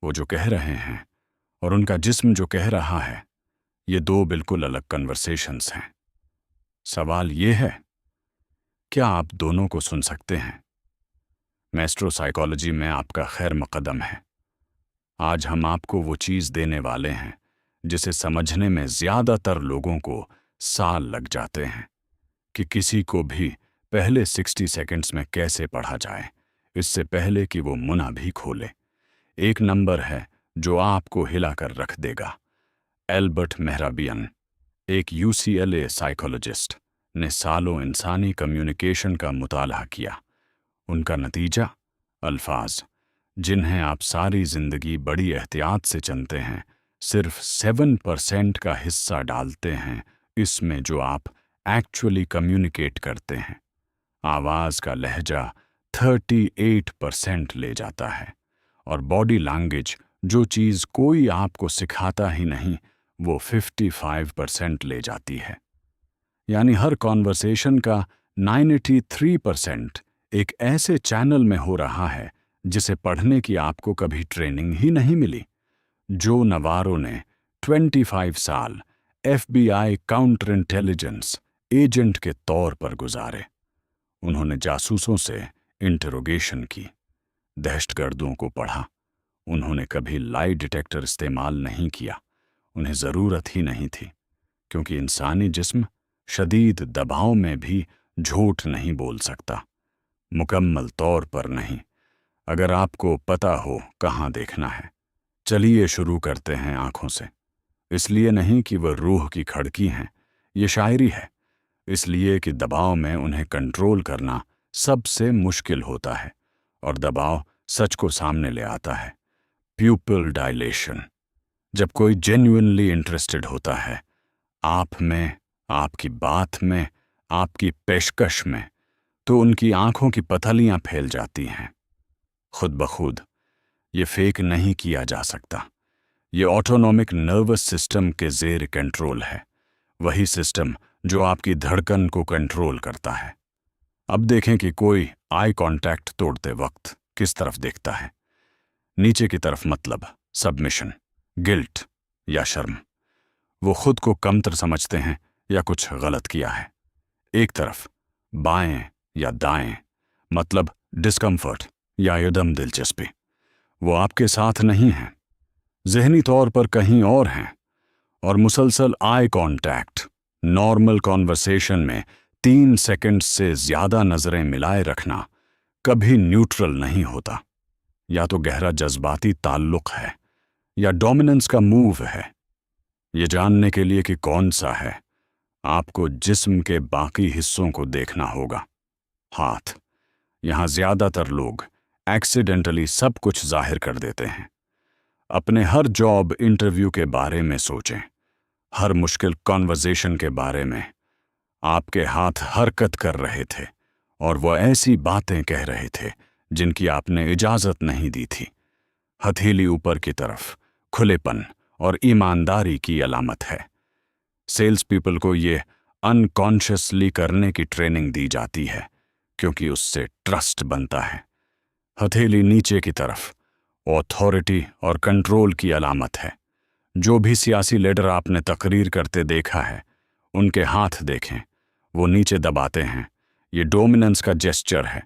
वो जो कह रहे हैं और उनका जिस्म जो कह रहा है, ये दो बिल्कुल अलग कन्वर्सेशंस हैं। सवाल ये है, क्या आप दोनों को सुन सकते हैं? मैस्ट्रो साइकोलॉजी में आपका खैर मकदम है। आज हम आपको वो चीज़ देने वाले हैं जिसे समझने में ज़्यादातर लोगों को साल लग जाते हैं कि किसी को भी पहले 60 सेकंड्स में कैसे पढ़ा जाए, इससे पहले कि वो मुना भी खोले। एक नंबर है जो आपको हिलाकर रख देगा। एल्बर्ट मेहराबियन, एक UCLA साइकोलॉजिस्ट, ने सालों इंसानी कम्युनिकेशन का मुताला किया। उनका नतीजा, अल्फाज जिन्हें आप सारी जिंदगी बड़ी एहतियात से चुनते हैं, सिर्फ 7% का हिस्सा डालते हैं इसमें जो आप एक्चुअली कम्युनिकेट करते हैं। आवाज़ का लहजा 38% ले जाता है और बॉडी लैंग्वेज, जो चीज़ कोई आपको सिखाता ही नहीं, वो 55% ले जाती है। यानी हर कॉन्वर्सेशन का 93% एक ऐसे चैनल में हो रहा है जिसे पढ़ने की आपको कभी ट्रेनिंग ही नहीं मिली। जो नवारो ने 25 साल FBI काउंटर इंटेलिजेंस एजेंट के तौर पर गुजारे। उन्होंने जासूसों से इंटरोगेशन की, दहशतगर्दों को पढ़ा। उन्होंने कभी लाई डिटेक्टर इस्तेमाल नहीं किया, उन्हें ज़रूरत ही नहीं थी, क्योंकि इंसानी जिस्म शदीद दबाव में भी झूठ नहीं बोल सकता, मुकम्मल तौर पर नहीं। अगर आपको पता हो कहाँ देखना है, चलिए शुरू करते हैं आंखों से। इसलिए नहीं कि वह रूह की खड़की हैं, ये शायरी है। इसलिए कि दबाव में उन्हें कंट्रोल करना सबसे मुश्किल होता है और दबाव सच को सामने ले आता है। प्यूपिल डायलेशन, जब कोई जेन्युइनली इंटरेस्टेड होता है आप में, आपकी बात में, आपकी पेशकश में, तो उनकी आंखों की पथलियां फैल जाती हैं खुद ब खुद। ये फेक नहीं किया जा सकता। ये ऑटोनॉमिक नर्वस सिस्टम के ज़ेर कंट्रोल है, वही सिस्टम जो आपकी धड़कन को कंट्रोल करता है। अब देखें कि कोई आई कांटेक्ट तोड़ते वक्त किस तरफ देखता है। नीचे की तरफ, मतलब सबमिशन, गिल्ट या शर्म। वो खुद को कमतर समझते हैं या कुछ गलत किया है। एक तरफ बाएं या दाएं, मतलब डिस्कम्फर्ट या एकदम दिलचस्पी। वो आपके साथ नहीं हैं, ज़हनी तौर पर कहीं और हैं। और मुसलसल आई कांटेक्ट, नॉर्मल कॉन्वर्सेशन में 3 सेकंड से ज़्यादा नज़रें मिलाए रखना कभी न्यूट्रल नहीं होता। या तो गहरा जज्बाती ताल्लुक है या डोमिनेंस का मूव है। ये जानने के लिए कि कौन सा है, आपको जिस्म के बाकी हिस्सों को देखना होगा। हाथ, यहां ज्यादातर लोग एक्सीडेंटली सब कुछ जाहिर कर देते हैं। अपने हर जॉब इंटरव्यू के बारे में सोचें, हर मुश्किल कॉन्वर्सेशन के बारे में। आपके हाथ हरकत कर रहे थे और वो ऐसी बातें कह रहे थे जिनकी आपने इजाजत नहीं दी थी। हथेली ऊपर की तरफ खुलेपन और ईमानदारी की अलामत है। सेल्स पीपल को ये अनकॉन्शियसली करने की ट्रेनिंग दी जाती है क्योंकि उससे ट्रस्ट बनता है। हथेली नीचे की तरफ ऑथोरिटी और कंट्रोल की अलामत है। जो भी सियासी लीडर आपने तकरीर करते देखा है, उनके हाथ देखें, वो नीचे दबाते हैं। ये डोमिनेंस का जेस्चर है।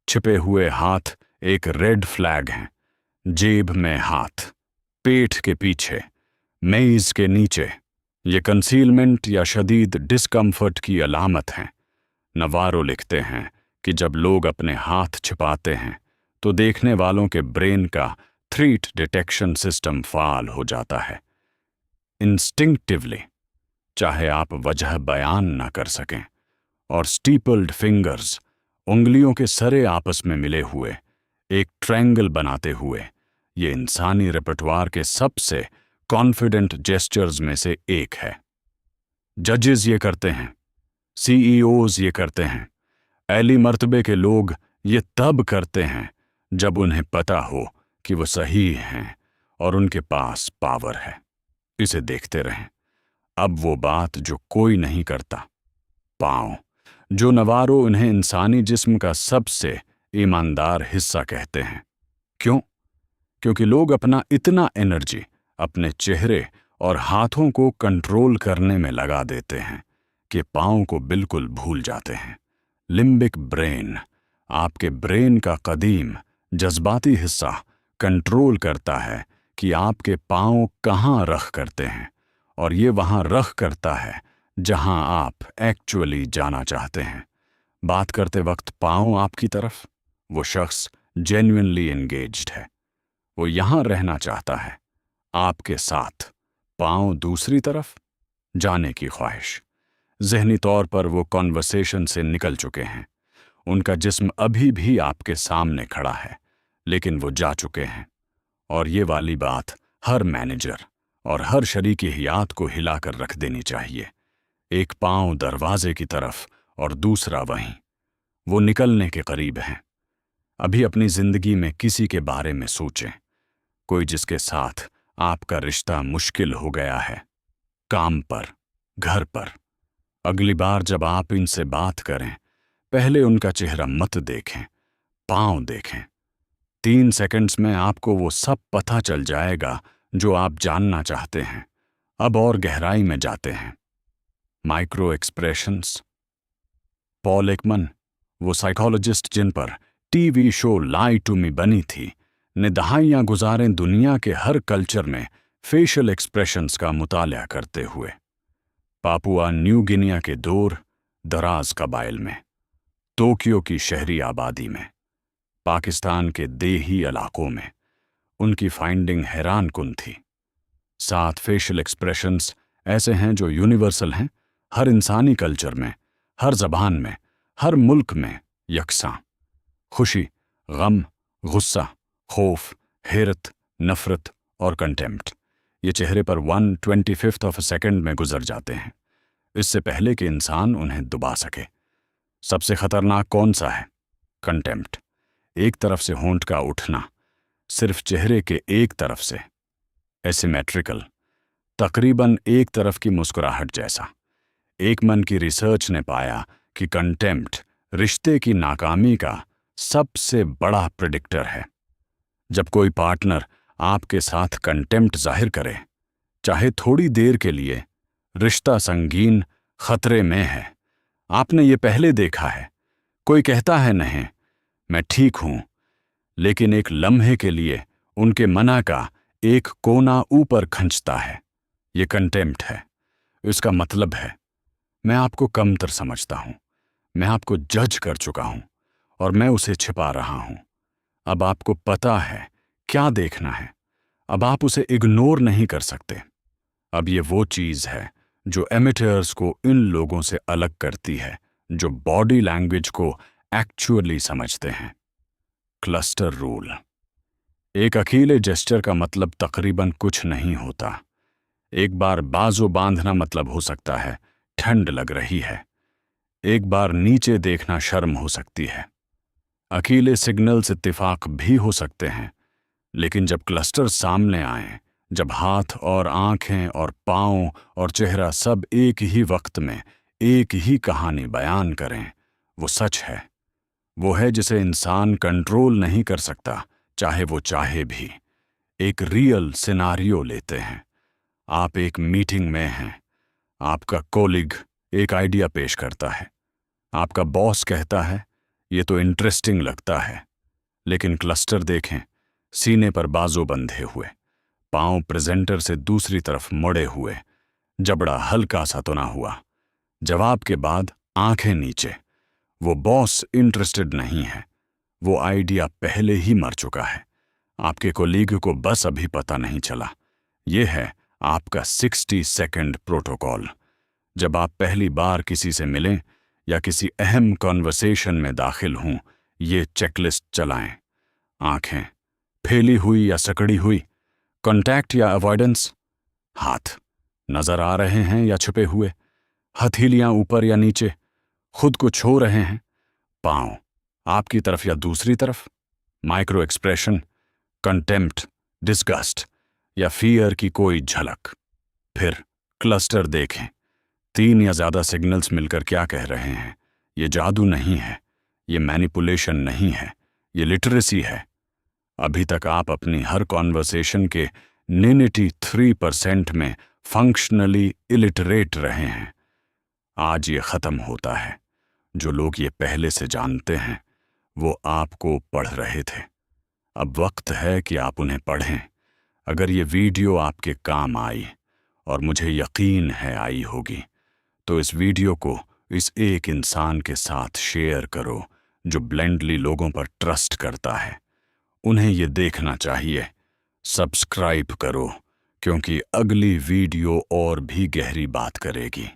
छिपे हुए हाथ एक रेड फ्लैग हैं। जेब में हाथ, पेट के पीछे, मेज के नीचे, ये कंसीलमेंट या शदीद डिस्कम्फर्ट की अलामत हैं। नवारो लिखते हैं कि जब लोग अपने हाथ छिपाते हैं तो देखने वालों के ब्रेन का थ्रेट डिटेक्शन सिस्टम फाल हो जाता है। इंस्टिंक्टिवली, चाहे आप वजह बयान ना कर सकें। और स्टीपल्ड फिंगर्स, उंगलियों के सरे आपस में मिले हुए एक ट्रायंगल बनाते हुए, ये इंसानी रेpertoire के सबसे कॉन्फिडेंट जेस्चर्स में से एक है। जजेस ये करते हैं, CEOs ये करते हैं, ऐली मर्तबे के लोग ये तब करते हैं जब उन्हें पता हो कि वो सही हैं और उनके पास पावर है। इसे देखते रहें। अब वो बात जो कोई नहीं करता, पाँव, जो नवारो उन्हें इंसानी जिस्म का सबसे ईमानदार हिस्सा कहते हैं। क्यों? क्योंकि लोग अपना इतना एनर्जी अपने चेहरे और हाथों को कंट्रोल करने में लगा देते हैं कि पाँव को बिल्कुल भूल जाते हैं। लिम्बिक ब्रेन, आपके ब्रेन का कदीम जज्बाती हिस्सा, कंट्रोल करता है कि आपके पाँव कहाँ रख करते हैं, और ये वहाँ रख करता है जहाँ आप एक्चुअली जाना चाहते हैं। बात करते वक्त पाँव आपकी तरफ, वो शख्स जेन्युइनली एंगेज्ड है। वो यहाँ रहना चाहता है आपके साथ। पाँव दूसरी तरफ, जाने की ख्वाहिश। ज़हनी तौर पर वो कॉन्वर्सेशन से निकल चुके हैं। उनका जिस्म अभी भी आपके सामने खड़ा है, लेकिन वो जा चुके हैं। और ये वाली बात हर मैनेजर और हर शरीके हियात को हिलाकर रख देनी चाहिए। एक पाँव दरवाजे की तरफ और दूसरा वहीं। वो निकलने के करीब हैं। अभी अपनी जिंदगी में किसी के बारे में सोचें, कोई जिसके साथ आपका रिश्ता मुश्किल हो गया है, काम पर, घर पर। अगली बार जब आप इनसे बात करें, पहले उनका चेहरा मत देखें, पाँव देखें। 3 सेकंड्स में आपको वो सब पता चल जाएगा जो आप जानना चाहते हैं। अब और गहराई में जाते हैं। Micro expressions. पॉल एकमन, वो साइकोलॉजिस्ट जिन पर TV show Lie to Me बनी थी, ने दहाइयां गुजारें दुनिया के हर कल्चर में फेशियल एक्सप्रेशंस का मुताला करते हुए। पापुआ न्यू गिनिया के दूर दराज कबाइल में, टोक्यो की शहरी आबादी में, पाकिस्तान के देही इलाकों में उनकी फाइंडिंग हैरान कुन थी। 7 फेशियल एक्सप्रेशंस ऐसे हैं जो यूनिवर्सल हैं, हर इंसानी कल्चर में, हर जबान में, हर मुल्क में यकसां। खुशी, गम, गुस्सा, खौफ, हैरत, नफरत और कंटेम्प्ट। ये चेहरे पर 1/25 ऑफ अ सेकंड में गुजर जाते हैं, इससे पहले कि इंसान उन्हें दबा सके। सबसे खतरनाक कौन सा है? कंटेम्प्ट। एक तरफ से होंठ का उठना, सिर्फ चेहरे के एक तरफ से। एसिमेट्रिकल, तकरीबन एक तरफ की मुस्कुराहट जैसा। एकमन की रिसर्च ने पाया कि कंटेम्प्ट रिश्ते की नाकामी का सबसे बड़ा प्रेडिक्टर है। जब कोई पार्टनर आपके साथ कंटेम्प्ट जाहिर करे, चाहे थोड़ी देर के लिए, रिश्ता संगीन खतरे में है। आपने ये पहले देखा है। कोई कहता है नहीं, मैं ठीक हूं, लेकिन एक लम्हे के लिए उनके मना का एक कोना ऊपर खंचता है। ये कंटेम्प्ट है। इसका मतलब है, मैं आपको कमतर समझता हूं, मैं आपको जज कर चुका हूं और मैं उसे छिपा रहा हूं। अब आपको पता है क्या देखना है। अब आप उसे इग्नोर नहीं कर सकते। अब ये वो चीज है जो एमेटर्स को इन लोगों से अलग करती है जो बॉडी लैंग्वेज को एक्चुअली समझते हैं। Cluster rule. एक अकेले जेस्चर का मतलब तकरीबन कुछ नहीं होता। एक बार बाजू बांधना मतलब हो सकता है ठंड लग रही है। एक बार नीचे देखना शर्म हो सकती है। अकेले सिग्नल्स इत्तेफाक भी हो सकते हैं, लेकिन जब क्लस्टर सामने आए, जब हाथ और आंखें और पाँव और चेहरा सब एक ही वक्त में एक ही कहानी बयान करें, वो सच है। वो है जिसे इंसान कंट्रोल नहीं कर सकता, चाहे वो चाहे भी। एक रियल सिनारियो लेते हैं। आप एक मीटिंग में हैं। आपका कोलिग एक आइडिया पेश करता है। आपका बॉस कहता है, ये तो इंटरेस्टिंग लगता है। लेकिन क्लस्टर देखें, सीने पर बाजू बंधे हुए, पांव प्रेजेंटर से दूसरी तरफ मुड़े हुए, जबड़ा हल्का सा तुना हुआ। जवाब के बाद आंखें नीचे। वो बॉस इंटरेस्टेड नहीं है। वो आइडिया पहले ही मर चुका है। आपके कोलीग को बस अभी पता नहीं चला। ये है आपका 60 सेकंड प्रोटोकॉल। जब आप पहली बार किसी से मिलें या किसी अहम कॉन्वर्सेशन में दाखिल हों, ये चेकलिस्ट चलाएं। आंखें फैली हुई या सकड़ी हुई, कॉन्टैक्ट या अवॉइडेंस, हाथ नजर आ रहे हैं या छुपे हुए, हथेलियां ऊपर या नीचे, खुद को छू रहे हैं, पांव आपकी तरफ या दूसरी तरफ, माइक्रो एक्सप्रेशन, कंटेम्प्ट, डिस्गस्ट या फियर की कोई झलक। फिर क्लस्टर देखें। 3 या ज्यादा सिग्नल्स मिलकर क्या कह रहे हैं। ये जादू नहीं है, ये मैनिपुलेशन नहीं है, ये लिटरेसी है। अभी तक आप अपनी हर कॉन्वर्सेशन के 93% में फंक्शनली इलिटरेट रहे हैं। आज ये खत्म होता है। जो लोग ये पहले से जानते हैं वो आपको पढ़ रहे थे। अब वक्त है कि आप उन्हें पढ़ें। अगर ये वीडियो आपके काम आई, और मुझे यकीन है आई होगी, तो इस वीडियो को इस एक इंसान के साथ शेयर करो जो ब्लाइंडली लोगों पर ट्रस्ट करता है। उन्हें ये देखना चाहिए। सब्सक्राइब करो, क्योंकि अगली वीडियो और भी गहरी बात करेगी।